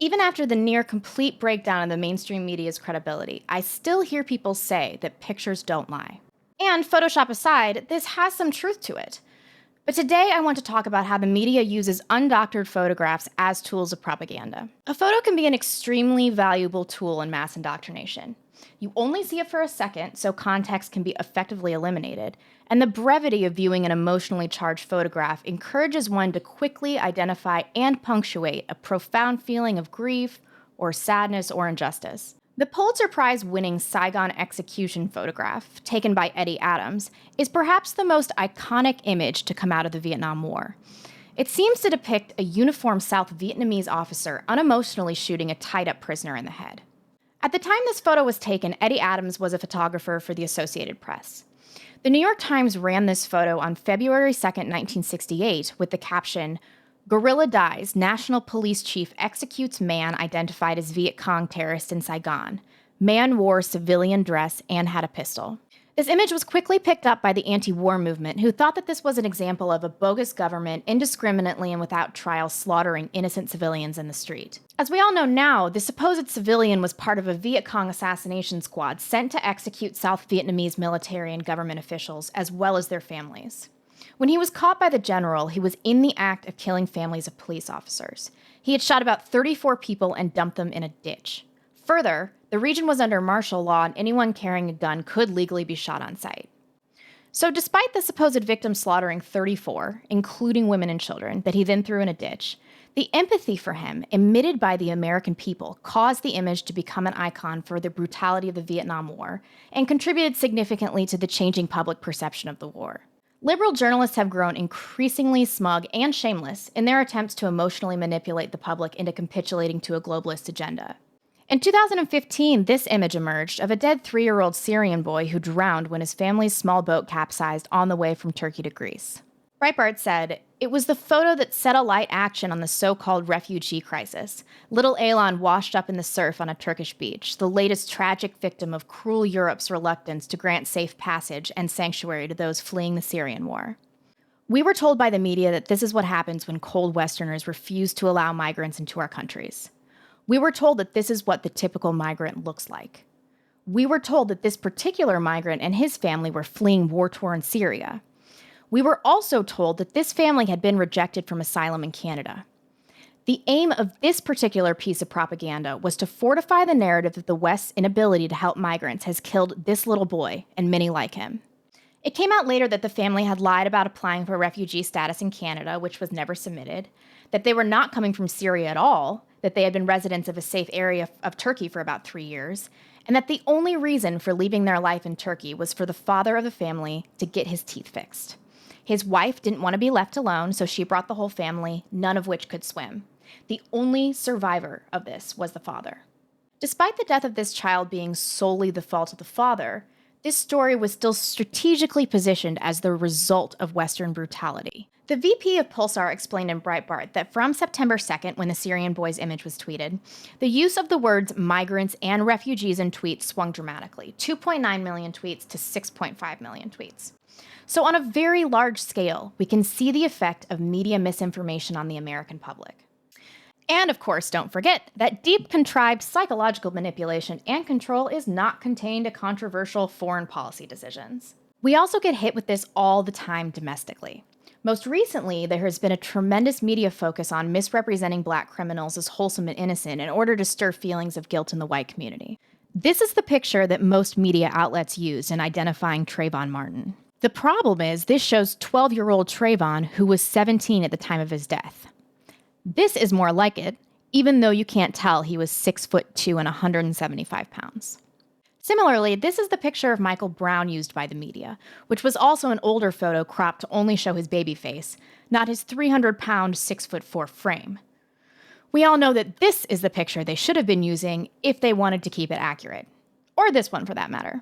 Even after the near complete breakdown of the mainstream media's credibility, I still hear people say that pictures don't lie. And Photoshop aside, this has some truth to it. But today I want to talk about how the media uses undoctored photographs as tools of propaganda. A photo can be an extremely valuable tool in mass indoctrination. You only see it for a second, so context can be effectively eliminated, and the brevity of viewing an emotionally charged photograph encourages one to quickly identify and punctuate a profound feeling of grief or sadness or injustice. The Pulitzer Prize-winning Saigon execution photograph, taken by Eddie Adams, is perhaps the most iconic image to come out of the Vietnam War. It seems to depict a uniformed South Vietnamese officer unemotionally shooting a tied-up prisoner in the head. At the time this photo was taken, Eddie Adams was a photographer for the Associated Press. The New York Times ran this photo on February 2, 1968, with the caption, "Guerrilla dies, National Police Chief executes man identified as Viet Cong terrorist in Saigon. Man wore civilian dress and had a pistol." This image was quickly picked up by the anti-war movement, who thought that this was an example of a bogus government indiscriminately and without trial slaughtering innocent civilians in the street. As we all know now, the supposed civilian was part of a Viet Cong assassination squad sent to execute South Vietnamese military and government officials, as well as their families. When he was caught by the general, he was in the act of killing families of police officers. He had shot about 34 people and dumped them in a ditch. Further, the region was under martial law and anyone carrying a gun could legally be shot on sight. So despite the supposed victim slaughtering 34, including women and children, that he then threw in a ditch, the empathy for him emitted by the American people caused the image to become an icon for the brutality of the Vietnam War and contributed significantly to the changing public perception of the war. Liberal journalists have grown increasingly smug and shameless in their attempts to emotionally manipulate the public into capitulating to a globalist agenda. In 2015, this image emerged of a dead 3-year-old Syrian boy who drowned when his family's small boat capsized on the way from Turkey to Greece. Breitbart said, "It was the photo that set alight action on the so-called refugee crisis. Little Elan washed up in the surf on a Turkish beach, the latest tragic victim of cruel Europe's reluctance to grant safe passage and sanctuary to those fleeing the Syrian war." We were told by the media that this is what happens when cold Westerners refuse to allow migrants into our countries. We were told that this is what the typical migrant looks like. We were told that this particular migrant and his family were fleeing war-torn Syria. We were also told that this family had been rejected from asylum in Canada. The aim of this particular piece of propaganda was to fortify the narrative that the West's inability to help migrants has killed this little boy and many like him. It came out later that the family had lied about applying for refugee status in Canada, which was never submitted, that they were not coming from Syria at all, that they had been residents of a safe area of Turkey for about 3 years, and that the only reason for leaving their life in Turkey was for the father of the family to get his teeth fixed. His wife didn't want to be left alone, so she brought the whole family, none of which could swim. The only survivor of this was the father. Despite the death of this child being solely the fault of the father, this story was still strategically positioned as the result of Western brutality. The VP of Pulsar explained in Breitbart that from September 2nd, when the Syrian boy's image was tweeted, the use of the words migrants and refugees in tweets swung dramatically, 2.9 million tweets to 6.5 million tweets. So on a very large scale, we can see the effect of media misinformation on the American public. And of course, don't forget that deep, contrived psychological manipulation and control is not contained to controversial foreign policy decisions. We also get hit with this all the time domestically. Most recently, there has been a tremendous media focus on misrepresenting Black criminals as wholesome and innocent in order to stir feelings of guilt in the white community. This is the picture that most media outlets used in identifying Trayvon Martin. The problem is this shows 12-year-old Trayvon, who was 17 at the time of his death. This is more like it, even though you can't tell he was 6'2" and 175 pounds. Similarly, this is the picture of Michael Brown used by the media, which was also an older photo cropped to only show his baby face, not his 300-pound, 6'4" frame. We all know that this is the picture they should have been using if they wanted to keep it accurate. Or this one, for that matter.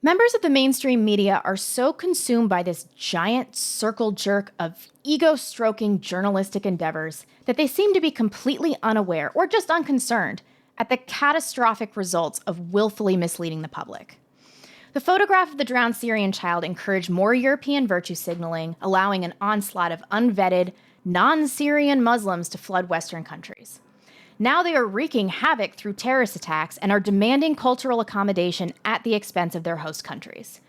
Members of the mainstream media are so consumed by this giant circle jerk of ego-stroking journalistic endeavors that they seem to be completely unaware or just unconcerned at the catastrophic results of willfully misleading the public. The photograph of the drowned Syrian child encouraged more European virtue signaling, allowing an onslaught of unvetted, non-Syrian Muslims to flood Western countries. Now they are wreaking havoc through terrorist attacks and are demanding cultural accommodation at the expense of their host countries.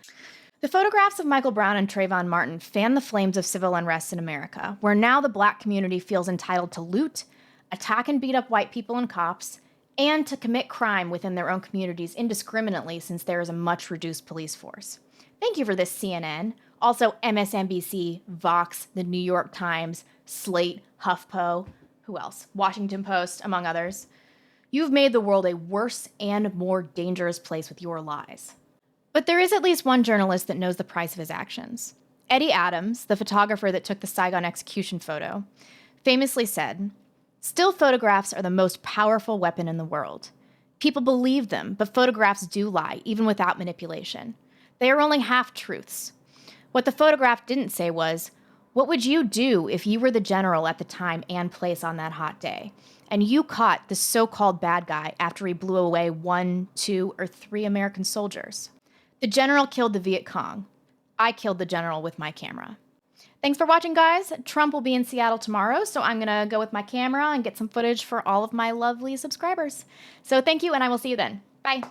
The photographs of Michael Brown and Trayvon Martin fan the flames of civil unrest in America, where now the Black community feels entitled to loot, attack and beat up white people and cops, and to commit crime within their own communities indiscriminately since there is a much reduced police force. Thank you for this, CNN. Also, MSNBC, Vox, The New York Times, Slate, HuffPo, who else? Washington Post, among others. You've made the world a worse and more dangerous place with your lies. But there is at least one journalist that knows the price of his actions. Eddie Adams, the photographer that took the Saigon execution photo, famously said, "Still photographs are the most powerful weapon in the world. People believe them, but photographs do lie, even without manipulation. They are only half-truths. What the photograph didn't say was, what would you do if you were the general at the time and place on that hot day, and you caught the so-called bad guy after he blew away 1, 2, or 3 American soldiers? The general killed the Viet Cong. I killed the general with my camera." Thanks for watching, guys. Trump will be in Seattle tomorrow, so I'm going to go with my camera and get some footage for all of my lovely subscribers. So thank you, and I will see you then. Bye.